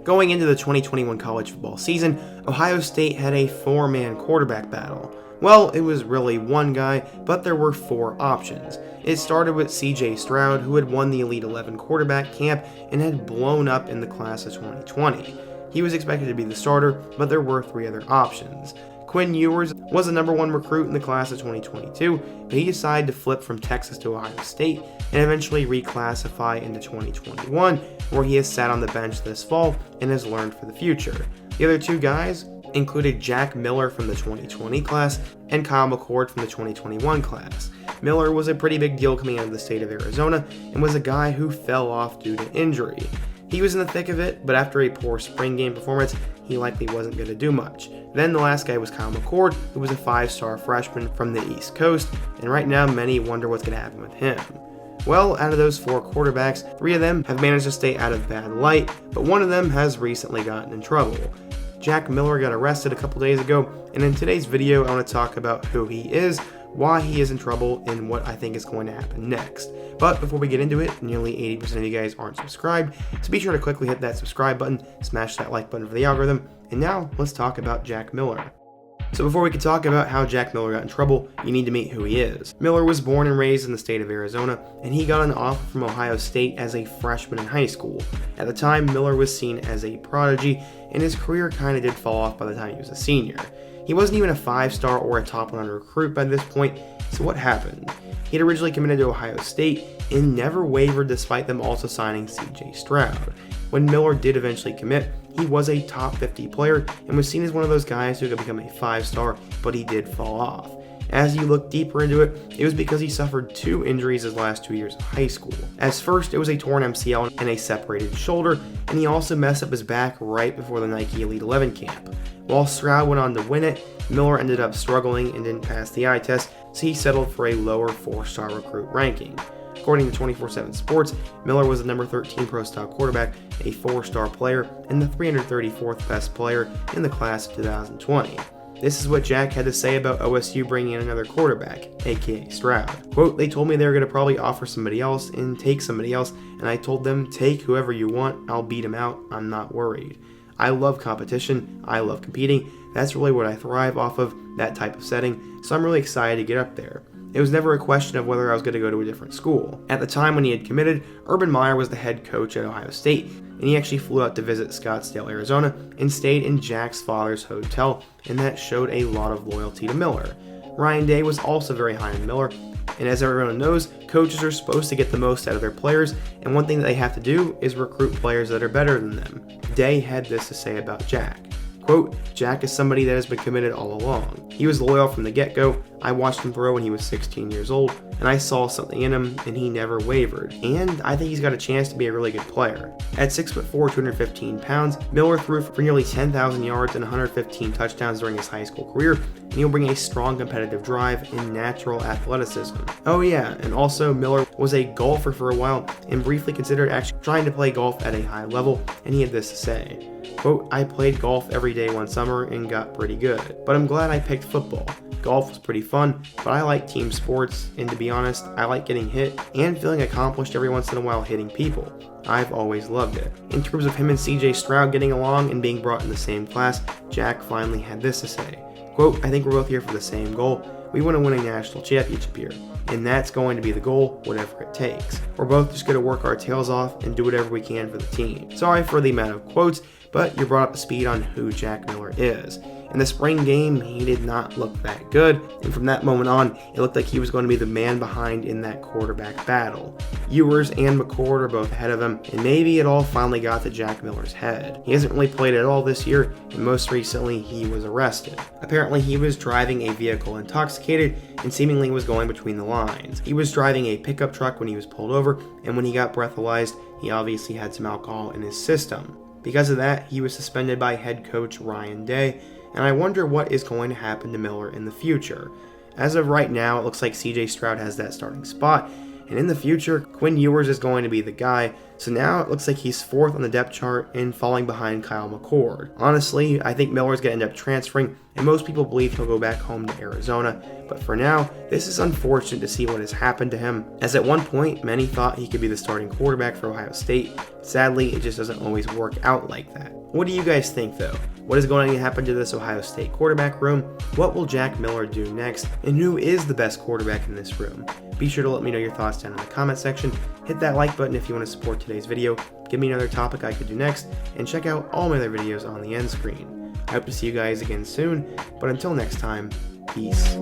Going into the 2021 college football season, Ohio State had a four-man quarterback battle. Well, it was really one guy, but there were four options. It started with CJ Stroud, who had won the Elite 11 quarterback camp and had blown up in the class of 2020. He was expected to be the starter, but there were three other options. Quinn Ewers was the number one recruit in the class of 2022, but he decided to flip from Texas to Ohio State and eventually reclassify into 2021, where he has sat on the bench this fall and has learned for the future. The other two guys included Jack Miller from the 2020 class and Kyle McCord from the 2021 class. Miller was a pretty big deal coming out of the state of Arizona and was a guy who fell off due to injury. He was in the thick of it, but after a poor spring game performance, he likely wasn't going to do much. Then the last guy was Kyle McCord, who was a five-star freshman from the East Coast, and right now many wonder what's going to happen with him. Well, out of those four quarterbacks, three of them have managed to stay out of bad light, but one of them has recently gotten in trouble. Jack Miller got arrested a couple days ago, and in today's video I want to talk about who he is, why he is in trouble, and what I think is going to happen next. But before we get into it, nearly 80% of you guys aren't subscribed, so be sure to quickly hit that subscribe button, smash that like button for the algorithm, and now let's talk about Jack Miller. So before we can talk about how Jack Miller got in trouble, you need to meet who he is. Miller was born and raised in the state of Arizona, and he got an offer from Ohio State as a freshman in high school. At the time, Miller was seen as a prodigy, and his career kind of did fall off by the time he was a senior. He wasn't even a five-star or a top 100 recruit by this point, so what happened? He had originally committed to Ohio State and never wavered despite them also signing CJ Stroud. When Miller did eventually commit, he was a top 50 player and was seen as one of those guys who could become a five-star, but he did fall off. As you look deeper into it, it was because he suffered two injuries his last 2 years of high school. As first, it was a torn MCL and a separated shoulder, and he also messed up his back right before the Nike Elite 11 camp. While Stroud went on to win it, Miller ended up struggling and didn't pass the eye test, so he settled for a lower four-star recruit ranking. According to 24/7 Sports, Miller was the number 13 pro-style quarterback, a four-star player, and the 334th best player in the class of 2020. This is what Jack had to say about OSU bringing in another quarterback, aka Stroud. Quote, "They told me they were going to probably offer somebody else and take somebody else, and I told them, take whoever you want, I'll beat him out, I'm not worried. I love competition, I love competing, that's really what I thrive off of, that type of setting, so I'm really excited to get up there. It was never a question of whether I was going to go to a different school." At the time when he had committed, Urban Meyer was the head coach at Ohio State, and he actually flew out to visit Scottsdale, Arizona, and stayed in Jack's father's hotel, and that showed a lot of loyalty to Miller. Ryan Day was also very high on Miller, and as everyone knows, coaches are supposed to get the most out of their players, and one thing that they have to do is recruit players that are better than them. Day had this to say about Jack. Quote, "Jack is somebody that has been committed all along. He was loyal from the get-go. I watched him throw when he was 16 years old, and I saw something in him, and he never wavered. And I think he's got a chance to be a really good player." At 6'4", 215 pounds, Miller threw for nearly 10,000 yards and 115 touchdowns during his high school career, and he'll bring a strong competitive drive and natural athleticism. Oh yeah, and also Miller was a golfer for a while and briefly considered actually trying to play golf at a high level, and he had this to say. Quote, "I played golf every day one summer and got pretty good, but I'm glad I picked football. Golf was pretty fun, but I like team sports, and to be honest, I like getting hit and feeling accomplished every once in a while hitting people. I've always loved it." In terms of him and CJ Stroud getting along and being brought in the same class, Jack finally had this to say. Quote, "I think we're both here for the same goal. We want to win a national championship here, and that's going to be the goal, whatever it takes. We're both just going to work our tails off and do whatever we can for the team." Sorry for the amount of quotes, but you're brought up to speed on who Jack Miller is. In the spring game, he did not look that good, and from that moment on, it looked like he was going to be the man behind in that quarterback battle. Ewers and McCord are both ahead of him, and maybe it all finally got to Jack Miller's head. He hasn't really played at all this year, and most recently, he was arrested. Apparently, he was driving a vehicle intoxicated and seemingly was going between the lines. He was driving a pickup truck when he was pulled over, and when he got breathalyzed, he obviously had some alcohol in his system. Because of that, he was suspended by head coach Ryan Day, and I wonder what is going to happen to Miller in the future. As of right now, it looks like CJ Stroud has that starting spot, and in the future, Quinn Ewers is going to be the guy, So now it looks like he's 4th on the depth chart and falling behind Kyle McCord. Honestly, I think Miller's going to end up transferring, and most people believe he'll go back home to Arizona. But for now, this is unfortunate to see what has happened to him, as at one point, many thought he could be the starting quarterback for Ohio State. Sadly, it just doesn't always work out like that. What do you guys think, though? What is going to happen to this Ohio State quarterback room? What will Jack Miller do next? And who is the best quarterback in this room? Be sure to let me know your thoughts down in the comment section. Hit that like button if you want to support today's video. Give me another topic I could do next, and check out all my other videos on the end screen. I hope to see you guys again soon, but until next time, peace.